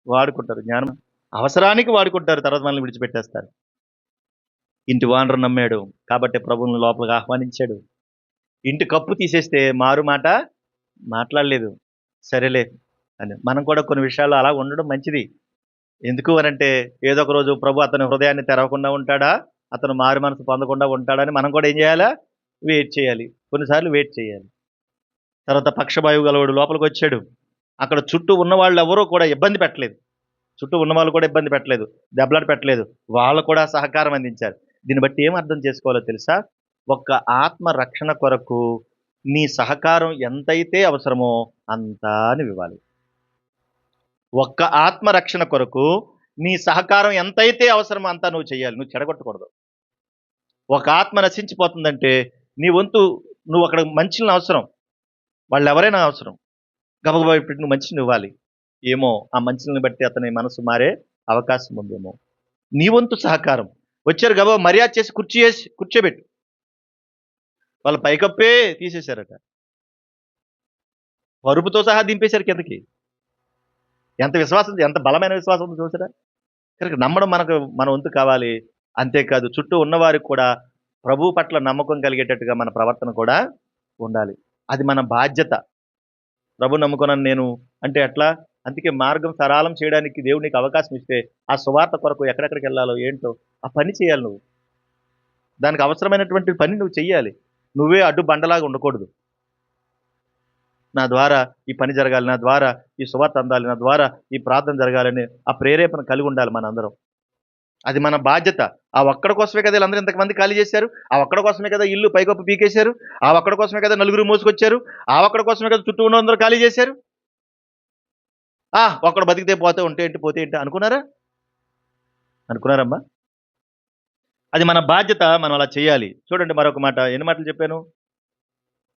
వాడుకుంటారు. జ్ఞానం అవసరానికి వాడుకుంటారు, తర్వాత మనల్ని విడిచిపెట్టేస్తారు. ఇంటి ఓనర్ నమ్మాడు కాబట్టి ప్రభువుని లోపలికి ఆహ్వానించాడు. ఇంటి కప్పు తీసేస్తే మారు మాట మాట్లాడలేదు. సరేలే అని. మనం కూడా కొన్ని విషయాల్లో అలా ఉండడం మంచిది. ఎందుకు అనంటే ఏదో ఒక రోజు ప్రభు అతని హృదయాన్ని తెరవకుండా ఉంటాడా, అతను మారు మనసు పొందకుండా ఉంటాడని మనం కూడా ఏం చేయాలా? వెయిట్ చేయాలి. కొన్నిసార్లు వెయిట్ చేయాలి. తర్వాత పక్షవాయువు గలవాడు లోపలికి వచ్చాడు. అక్కడ చుట్టూ ఉన్న వాళ్ళు ఎవరూ కూడా ఇబ్బంది పెట్టలేదు. చుట్టూ ఉన్న వాళ్ళు కూడా ఇబ్బంది పెట్టలేదు, దెబ్బలాట పెట్టలేదు. వాళ్ళు కూడా సహకారం అందించారు. దీన్ని బట్టి ఏం అర్థం చేసుకోవాలో తెలుసా? ఒక్క ఆత్మ రక్షణ కొరకు నీ సహకారం ఎంతైతే అవసరమో అంతా ఇవ్వాలి. ఒక్క ఆత్మ రక్షణ కొరకు నీ సహకారం ఎంతైతే అవసరమో అంతా నువ్వు చేయాలి. నువ్వు చెడగొట్టకూడదు. ఒక ఆత్మ నశించిపోతుందంటే నీ వంతు నువ్వు అక్కడ మంచిని అవసరం, వాళ్ళు ఎవరైనా అవసరం, గబగబా పెట్టి నువ్వు మంచిని ఇవ్వాలి. ఏమో ఆ మంచిని బట్టి అతని మనసు మారే అవకాశం ఉందేమో. నీ వంతు సహకారం. వచ్చారు, గబగబా మర్యాద చేసి కూర్చోబెట్టు. వాళ్ళ పైకప్పే తీసేశారట, పరుపుతో సహా దింపేశారు కిందకి. ఎంత విశ్వాసం, ఎంత బలమైన విశ్వాసం ఉందో చూసారా? కనుక నమ్మడం మన వంతు కావాలి. అంతేకాదు చుట్టూ ఉన్నవారికి కూడా ప్రభు పట్ల నమ్మకం కలిగేటట్టుగా మన ప్రవర్తన కూడా ఉండాలి. అది మన బాధ్యత. ప్రభు నమ్ముకున్నాను నేను అంటే ఎట్లా? అందుకే మార్గం సరళం చేయడానికి దేవుడు నీకు అవకాశం ఇస్తే ఆ సువార్త కొరకు ఎక్కడెక్కడికి వెళ్ళాలో ఏంటో ఆ పని చేయాలి. నువ్వు దానికి అవసరమైనటువంటి పని నువ్వు చెయ్యాలి. నువ్వే అడ్డు బండలాగా ఉండకూడదు. నా ద్వారా ఈ పని జరగాలి, నా ద్వారా ఈ సువార్త అందాలి, నా ద్వారా ఈ ప్రార్థన జరగాలని ఆ ప్రేరేపణ కలిగి ఉండాలి మనందరం. అది మన బాధ్యత. ఆ ఒక్కడ కోసమే కదా వీళ్ళందరూ ఇంతమంది ఖాళీ చేశారు. ఆ ఒక్కడ కోసమే కదా ఇల్లు పైకప్పు పీకేశారు. ఆ ఒక్కడ కోసమే కదా నలుగురు మోసుకొచ్చారు. ఆ ఒక్కడ కోసమే కదా చుట్టూ ఉన్నందరూ ఖాళీ చేశారు. ఒక్కడ బతికితే పోతే ఉంటే ఏంటి, పోతే ఏంటి అనుకున్నారమ్మా? అది మన బాధ్యత, మనం అలా చేయాలి. చూడండి మరొక మాట, ఎన్ని మాటలు చెప్పాను?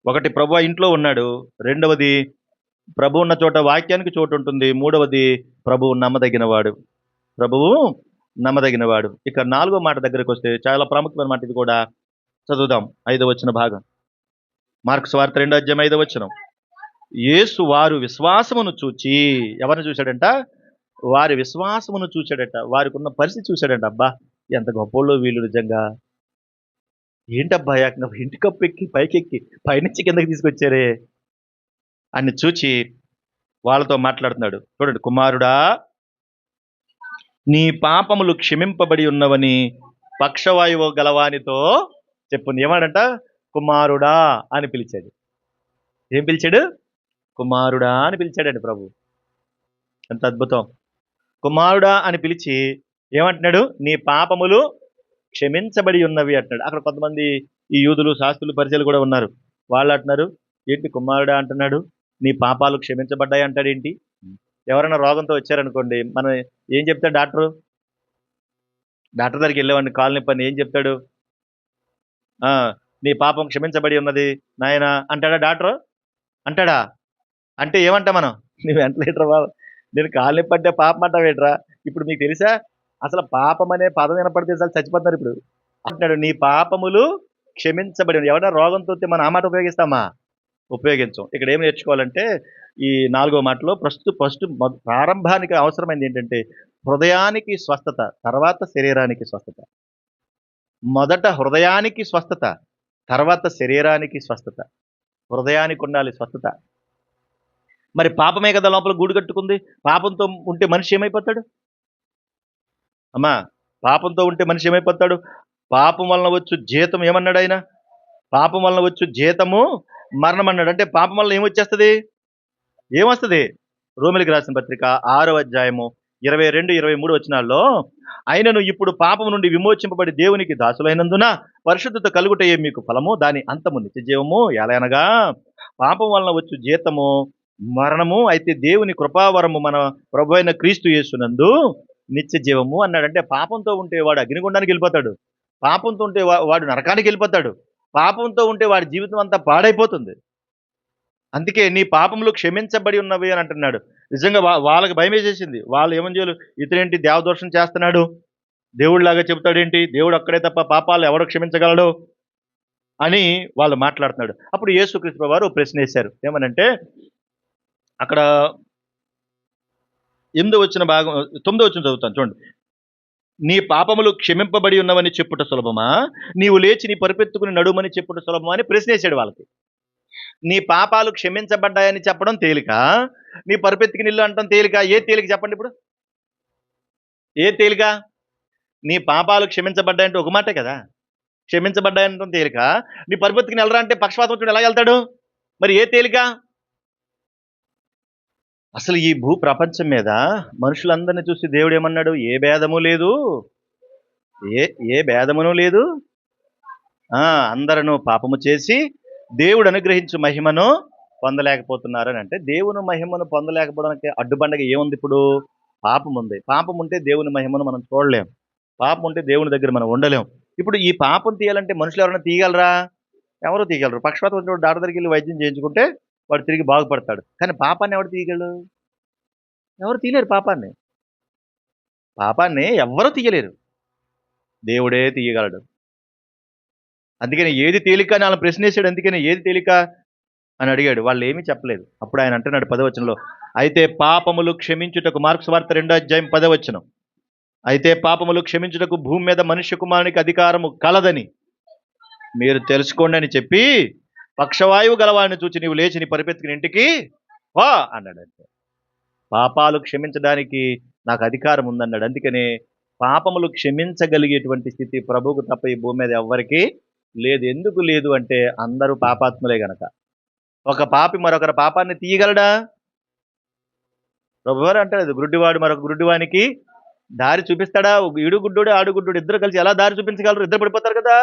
ఒకటి, ప్రభు ఇంట్లో ఉన్నాడు. రెండవది, ప్రభు ఉన్న చోట వాక్యానికి చోటు ఉంటుంది. మూడవది, ప్రభువు నమ్మదగినవాడు. ప్రభువు నమ్మదగినవాడు. ఇక 4వ మాట దగ్గరికి వస్తే చాలా ప్రాముఖ్యమైన మాట, ఇది కూడా చదువుదాం. 5వ వచన భాగం, మార్కు సువార్త 2వ అధ్యాయం 5వ వచనం. యేసు వారు విశ్వాసమును చూచి, ఎవరిని చూశాడంట? వారి విశ్వాసమును చూశాడట. వారికి ఉన్న పరిస్థితి చూశాడంట. అబ్బా ఎంత గొప్పోళ్ళు వీళ్ళు, నిజంగా ఏంటబ్బా ఏకంగా ఇంటి కప్పు ఎక్కి పైకెక్కి పైనుంచి కిందకి తీసుకొచ్చారే అని చూచి వాళ్ళతో మాట్లాడుతున్నాడు. చూడండి, కుమారుడా, నీ పాపములు క్షమింపబడి ఉన్నవని పక్షవాయువు గలవానితో చెప్పు. ఏమాడంట? కుమారుడా అని పిలిచాడు. ఏం పిలిచాడు? కుమారుడా అని పిలిచాడండి ప్రభు. ఎంత అద్భుతం! కుమారుడా అని పిలిచి ఏమంటున్నాడు? నీ పాపములు క్షమించబడి ఉన్నవి అంటున్నాడు. అక్కడ కొంతమంది ఈ యూదులు, శాస్త్రులు, పరిచయాలు కూడా ఉన్నారు. వాళ్ళు అంటున్నారు, ఏంటి కుమారుడా అంటున్నాడు, నీ పాపాలు క్షమించబడ్డాయి అంటాడు ఏంటి? ఎవరైనా రోగంతో వచ్చారనుకోండి, మనం ఏం చెప్తాడు డాక్టరు? డాక్టర్ దగ్గరికి వెళ్ళేవాడిని, కాలు నొప్పి అని ఏం చెప్తాడు? ఆ నీ పాపం క్షమించబడి ఉన్నది నాయన అంటాడా డాక్టర్? అంటాడా? అంటే ఏమంటా మనం? నువ్వు ఎంత లీటర్ బాబు, నేను కాలు నొప్పి అంటే పాపం అంటావేట్రా? ఇప్పుడు మీకు తెలుసా అసలు పాపం అనే పదం వినపడితే చాలు చచ్చిపోతున్నారు ఇప్పుడు. అంటున్నాడు, నీ పాపములు క్షమించబడి ఉన్నవి. ఎవరైనా రోగంతో వస్తే మనం ఆ మాట ఉపయోగిస్తామా? ఉపయోగించం. ఇక్కడ ఏం నేర్చుకోవాలంటే ఈ 4వ మాటలో ఫస్ట్ ప్రారంభానికి అవసరమైంది ఏంటంటే హృదయానికి స్వస్థత, తర్వాత శరీరానికి స్వస్థత. మొదట హృదయానికి స్వస్థత, తర్వాత శరీరానికి స్వస్థత. హృదయానికి ఉండాలి స్వస్థత. మరి పాపమే కదా లోపల గూడు కట్టుకుంది. పాపంతో ఉంటే మనిషి ఏమైపోతాడు అమ్మా? పాపంతో ఉంటే మనిషి ఏమైపోతాడు? పాపం వలన వచ్చు జీతం ఏమన్నాడు ఆయన? పాపం వలన వచ్చు జీతము మరణం అన్నాడు. అంటే పాపం వలన ఏమొచ్చేస్తుంది? ఏమొస్తుంది? రోమిలికి రాసిన పత్రిక 6వ అధ్యాయము 22, 23 వచనాల్లో, అయినను ఇప్పుడు పాపం నుండి విమోచింపబడి దేవునికి దాసులైనందున పరిశుద్ధత కలుగుటయే మీకు ఫలము, దాని అంతము నిత్య జీవము. ఎలా అనగా పాపం వలన వచ్చు జీతము మరణము, అయితే దేవుని కృపావరము మన ప్రభు అయిన క్రీస్తు యేసునందు నిత్య జీవము అన్నాడు. అంటే పాపంతో ఉంటే వాడు అగ్నిగుండానికి వెళ్ళిపోతాడు. పాపంతో ఉంటే వాడు నరకానికి వెళ్ళిపోతాడు. పాపంతో ఉంటే వాడి జీవితం అంతా పాడైపోతుంది. అందుకే నీ పాపములు క్షమించబడి ఉన్నవి అని అంటున్నాడు. నిజంగా వాళ్ళకి భయం వేసేసింది. వాళ్ళు ఏమని చేయాలి, ఇతనేంటి దేవదోషం చేస్తున్నాడు, దేవుడిలాగా చెబుతాడేంటి, దేవుడు అక్కడే తప్ప పాపాలు ఎవరు క్షమించగలడు అని వాళ్ళు మాట్లాడుతున్నాడు. అప్పుడు యేసుక్రీస్తు వారు ప్రశ్న వేశారు. ఏమనంటే అక్కడ 9వ భాగం 9వ చదువుతాను చూడండి. నీ పాపములు క్షమింపబడి ఉన్నవని చెప్పుట సులభమా, నీవు లేచి నీ పరిపెత్తుకుని నడుమని చెప్పుట సులభమా అని ప్రశ్న వేశాడు వాళ్ళకి. నీ పాపాలు క్షమించబడ్డాయని చెప్పడం తేలిక, నీ పరిపెత్తికి నిల్లు అంటాం తేలిక. ఏ తేలిక చెప్పండి ఇప్పుడు? ఏ తేలిక? నీ పాపాలు క్షమించబడ్డాయంటే ఒక మాటే కదా. క్షమించబడ్డాయంటాం తేలిక, నీ పరిపెత్తికి నిలరా అంటే పక్షపాతం వచ్చి ఎలా వెళ్తాడు? మరి ఏ తేలిక? అసలు ఈ భూ ప్రపంచం మీద మనుషులందరినీ చూసి దేవుడు ఏమన్నాడు? ఏ భేదము లేదు, ఏ భేదమును లేదు, అందరూ పాపము చేసి దేవుడు అనుగ్రహించు మహిమను పొందలేకపోతున్నారని. అంటే దేవుని మహిమను పొందలేకపోవడానికి అడ్డుబండగా ఏముంది? ఇప్పుడు పాపం ఉంది. పాపం ఉంటే దేవుని మహిమను మనం చూడలేం. పాపం ఉంటే దేవుని దగ్గర మనం ఉండలేం. ఇప్పుడు ఈ పాపం తీయాలంటే మనుషులు ఎవరైనా తీయగలరా? ఎవరు తీయగలరు. పక్షపాతం వచ్చినప్పుడు డాక్టర్ దగ్గరికి వెళ్ళి వైద్యం చేయించుకుంటే వాడు తిరిగి బాగుపడతాడు. కానీ పాపాన్ని ఎవరు తీయగలరు? ఎవరు తీయలేరు. పాపాన్ని ఎవ్వరూ తీయలేరు, దేవుడే తీయగలడు. అందుకని ఏది తేలిక అని వాళ్ళని ప్రశ్నేశాడు. అందుకని ఏది తేలిక అని అడిగాడు. వాళ్ళు ఏమీ చెప్పలేదు. అప్పుడు ఆయన అంటున్నాడు 10వ వచనంలో, అయితే పాపములు క్షమించుటకు, మార్కు సువార్త 2వ అధ్యాయం 10వ వచనం, అయితే పాపములు క్షమించుటకు భూమి మీద మనుష్య కుమారునికి అధికారము కలదని మీరు తెలుసుకోండి అని చెప్పి పక్షవాయువు గలవాడిని చూచి నీవు లేచి నీ పరిపెత్తుకుని ఇంటికి వా అన్నాడు. అంటే పాపాలు క్షమించడానికి నాకు అధికారం ఉందన్నాడు. అందుకనే పాపములు క్షమించగలిగేటువంటి స్థితి ప్రభువుకు తప్ప ఈ భూమి మీద ఎవ్వరికీ లేదు. ఎందుకు లేదు అంటే అందరూ పాపాత్ములే గనక. ఒక పాపి మరొకరి పాపాన్ని తీయగలడా? ప్రభువారు అంటాడు, గుడ్డివాడు మరొక గుడ్డివానికి దారి చూపిస్తాడా? ఈడు గుడ్డోడు ఆడు గుడ్డోడు ఇద్దరు కలిసి ఎలా దారి చూపించగలరు? ఇద్దరు పడిపోతారు కదా.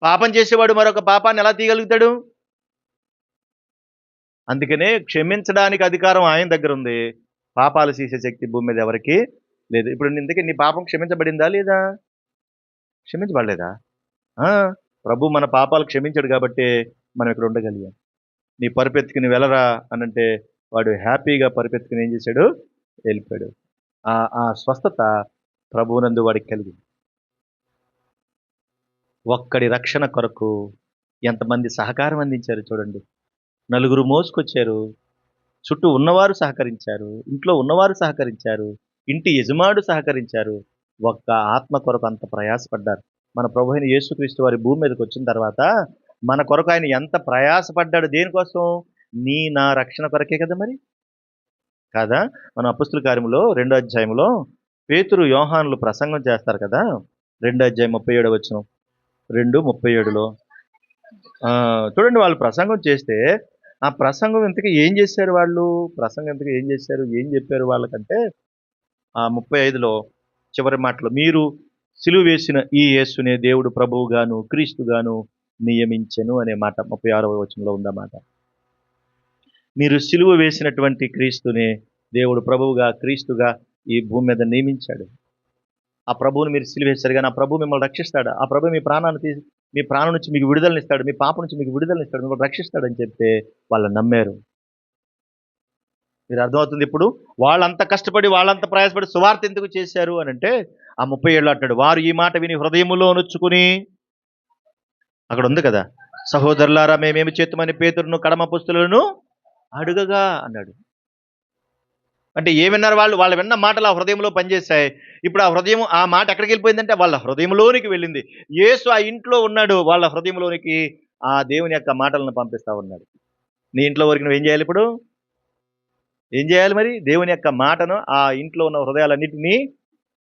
పాపం చేసేవాడు మరొక పాపాన్ని ఎలా తీయగలుగుతాడు? అందుకనే క్షమించడానికి అధికారం ఆయన దగ్గర ఉంది. పాపాలు చేసే శక్తి భూమి మీద ఎవరికి లేదు. ఇప్పుడు ఇందుకే నీ పాపం క్షమించబడిందా లేదా? క్షమించబడలేదా? ప్రభు మన పాపాలు క్షమించాడు కాబట్టి మనం ఇక్కడ ఉండగలిగాం. నీ పరిపెత్తుకుని వెళ్ళరా అనంటే వాడు హ్యాపీగా పరిపెత్తుకుని ఏం చేశాడు? వెళ్ళిపోయాడు. ఆ స్వస్థత ప్రభువునందు వాడికి కలిగింది. ఒక్కడి రక్షణ కొరకు ఎంతమంది సహకారం అందించారు చూడండి. నలుగురు మోసుకొచ్చారు, చుట్టూ ఉన్నవారు సహకరించారు, ఇంట్లో ఉన్నవారు సహకరించారు, ఇంటి యజమానుడు సహకరించారు. ఒక్క ఆత్మ కొరకు అంత ప్రయాసపడ్డారు. మన ప్రభు అయిన యేసుక్రీస్తు వారి భూమి మీదకి వచ్చిన తర్వాత మన కొరకు ఆయన ఎంత ప్రయాసపడ్డాడు, దేనికోసం? నా రక్షణ కొరకే కదా మరి. కాదా? మన అపొస్తలుల కార్యములో 2వ అధ్యాయంలో పేతురు, యోహానులు ప్రసంగం చేస్తారు కదా. 2వ అధ్యాయం 37వ వచనం, 2:37లో చూడండి, వాళ్ళు ప్రసంగం చేస్తే ఆ ప్రసంగం ఇంతకీ ఏం చేశారు వాళ్ళు? ప్రసంగం ఇంతకీ ఏం చేశారు, ఏం చెప్పారు వాళ్ళకంటే, ఆ 35లో చివరి మాటలో, మీరు సిలువ వేసిన ఈ యేసునే దేవుడు ప్రభువుగాను క్రీస్తుగాను నియమించెను అనే మాట 36వ వచనంలో ఉందన్నమాట. మీరు సిలువ వేసినటువంటి క్రీస్తునే దేవుడు ప్రభువుగా క్రీస్తుగా ఈ భూమి మీద నియమించాడు. ఆ ప్రభువుని మీరు సిలువ వేశారు, కానీ ఆ ప్రభు మిమ్మల్ని రక్షిస్తాడు. ఆ ప్రభు మీ ప్రాణాన్ని తీసి మీ ప్రాణం నుంచి మీకు విడుదలనిస్తాడు, మీ పాపం నుంచి మీకు విడుదలనిస్తాడు, మిమ్మల్ని రక్షిస్తాడని చెప్తే వాళ్ళు నమ్మారు. మీరు అర్థమవుతుంది ఇప్పుడు. వాళ్ళంత కష్టపడి వాళ్ళంత ప్రయాసపడి సువార్త ఎందుకు చేశారు అని అంటే, ఆ 37లో అంటాడు, వారు ఈ మాట విని హృదయములో నొచ్చుకుని, అక్కడ ఉంది కదా, సహోదరులారా మేమేమి చేతుమని పేతురును కడమ పుస్తులను అడుగగా అన్నాడు. అంటే ఏమన్నారు వాళ్ళు? వాళ్ళు విన్న మాటలు ఆ హృదయంలో పనిచేశాయి. ఇప్పుడు ఆ హృదయం, ఆ మాట ఎక్కడికి వెళ్ళిపోయిందంటే వాళ్ళ హృదయంలోనికి వెళ్ళింది. యేసు ఆ ఇంట్లో ఉన్నాడు, వాళ్ళ హృదయంలోనికి ఆ దేవుని యొక్క మాటలను పంపిస్తా ఉన్నాడు. నీ ఇంట్లో వరకు నువ్వేం చేయాలి ఇప్పుడు? ఏం చేయాలి మరి? దేవుని యొక్క మాటను ఆ ఇంట్లో ఉన్న హృదయాలన్నిటినీ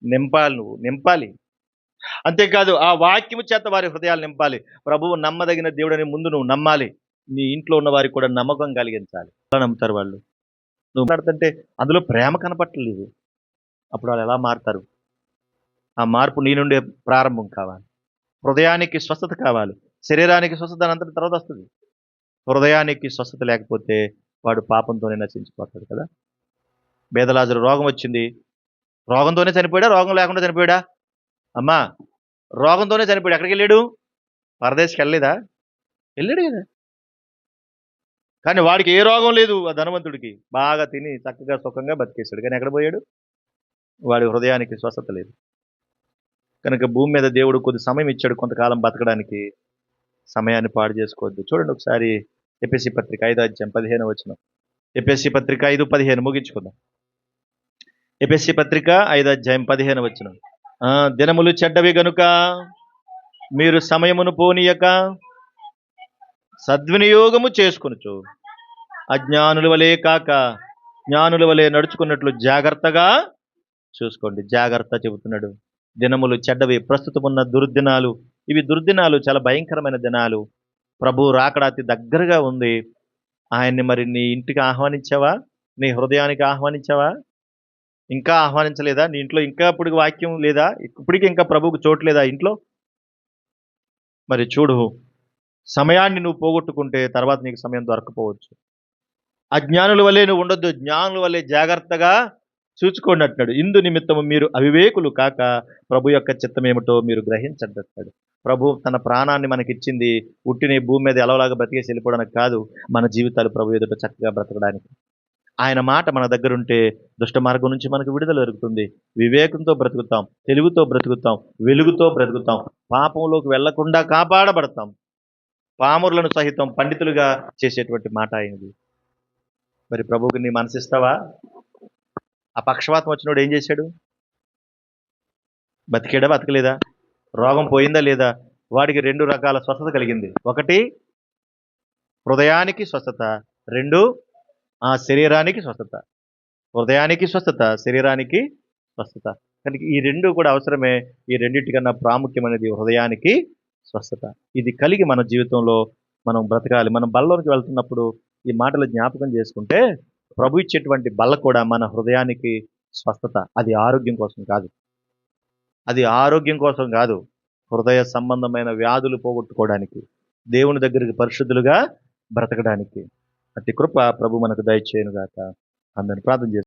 నింపాలి, నువ్వు నింపాలి. అంతేకాదు ఆ వాక్యము చేత వారి హృదయాలు నింపాలి. ప్రభువు నమ్మదగిన దేవుడని ముందు నువ్వు నమ్మాలి. నీ ఇంట్లో ఉన్న వారికి కూడా నమ్మకం కలిగించాలి. ఎలా నమ్ముతారు వాళ్ళు? నువ్వు మాట్లాడుతుంటే అందులో ప్రేమ కనపట్టలేదు, అప్పుడు వాళ్ళు ఎలా మారుతారు? ఆ మార్పు నీ నుండే ప్రారంభం కావాలి. హృదయానికి స్వస్థత కావాలి, శరీరానికి స్వస్థత అనంతరం తర్వాత వస్తుంది. హృదయానికి స్వస్థత లేకపోతే వాడు పాపంతోనే నశించిపోతాడు కదా. బేదలాజరు రోగం వచ్చింది, రోగంతోనే చనిపోయాడా, రోగం లేకుండా చనిపోయాడా? అమ్మా, రోగంతోనే చనిపోయాడు. ఎక్కడికి వెళ్ళాడు? పరదేశికి వెళ్ళలేదా? వెళ్ళాడు కదా. కానీ వాడికి ఏ రోగం లేదు, ఆ ధనవంతుడికి బాగా తిని చక్కగా సుఖంగా బతికేశాడు. కానీ ఎక్కడ పోయాడు? వాడి హృదయానికి స్వస్థత లేదు. కనుక భూమి మీద దేవుడు కొద్ది సమయం ఇచ్చాడు కొంతకాలం బతకడానికి, సమయాన్ని పాడు చేసుకోవద్దు. చూడండి ఒకసారి ఎఫెసీ పత్రిక 5వ అధ్యాయం 15వ వచనం. ఎఫెసీ పత్రిక 5:15 ముగించుకుందాం. ఎఫెసీ పత్రిక 5వ అధ్యాయం 15వ వచనం. దినములు చెడ్డవి గనుక మీరు సమయమును పోనీయక సద్వినియోగము చేసుకొనుచు అజ్ఞానుల వలె కాక జ్ఞానుల వలె నడుచుకున్నట్లు జాగ్రత్తగా చూసుకోండి. జాగ్రత్త చెబుతున్నాడు. దినములు చెడ్డవి, ప్రస్తుతం ఉన్న దుర్దినాలు, ఇవి దుర్దినాలు, చాలా భయంకరమైన దినాలు. ప్రభు రాకడ అతి దగ్గరగా ఉంది. ఆయన్ని మరి నీ ఇంటికి ఆహ్వానించావా? నీ హృదయానికి ఆహ్వానించావా? ఇంకా ఆహ్వానించలేదా? నీ ఇంట్లో ఇంకా ఇప్పుడు వాక్యం లేదా? ఇప్పటికీ ఇంకా ప్రభువుకు చోటు లేదా ఇంట్లో? మరి చూడు, సమయాన్ని నువ్వు పోగొట్టుకుంటే తర్వాత నీకు సమయం దొరకపోవచ్చు. అజ్ఞానుల వలె నువ్వు ఉండొద్దు, జ్ఞానుల వలె జాగ్రత్తగా చూచుకోండి అంటున్నాడు. ఇందు నిమిత్తము మీరు అవివేకులు కాక ప్రభు యొక్క చిత్తం ఏమిటో మీరు గ్రహించండి అంటాడు. ప్రభు తన ప్రాణాన్ని మనకిచ్చింది ఉట్టిని భూమి మీద ఎలాలాగా బ్రతికేసి వెళ్ళిపోవడానికి కాదు, మన జీవితాలు ప్రభు ఎదుట చక్కగా బ్రతకడానికి. ఆయన మాట మన దగ్గర ఉంటే దుష్ట మార్గం నుంచి మనకు విడుదల దొరుకుతుంది. వివేకంతో బ్రతుకుతాం, తెలుగుతో బ్రతుకుతాం, వెలుగుతో బ్రతుకుతాం, పాపంలోకి వెళ్లకుండా కాపాడబడతాం. పామురులను సహితం పండితులుగా చేసేటువంటి మాట ఆయనది. మరి ప్రభువుకి నీ మనసిస్తావా? ఆ పక్షవాతం వచ్చినోడు ఏం చేశాడు? బతికాడా, బతకలేదా? రోగం పోయిందా లేదా? వాడికి 2 రకాల స్వస్థత కలిగింది. ఒకటి హృదయానికి స్వస్థత, 2 ఆ శరీరానికి స్వస్థత. హృదయానికి స్వస్థత, శరీరానికి స్వస్థత. కనుక ఈ 2 కూడా అవసరమే. ఈ రెండింటికన్నా ప్రాముఖ్యమైనది హృదయానికి స్వస్థత. ఇది కలిగి మన జీవితంలో మనం బ్రతకాలి. మనం బల్లలోనికి వెళ్తున్నప్పుడు ఈ మాటలు జ్ఞాపకం చేసుకుంటే, ప్రభు ఇచ్చేటువంటి బల్ల కూడా మన హృదయానికి స్వస్థత. అది ఆరోగ్యం కోసం కాదు, అది ఆరోగ్యం కోసం కాదు, హృదయ సంబంధమైన వ్యాధులు పోగొట్టుకోవడానికి, దేవుని దగ్గరికి పరిశుద్ధులుగా బ్రతకడానికి. అట్టి కృప ప్రభు మనకు దయచేయునుగాక. అందరిని ప్రార్థన చేస్తాం.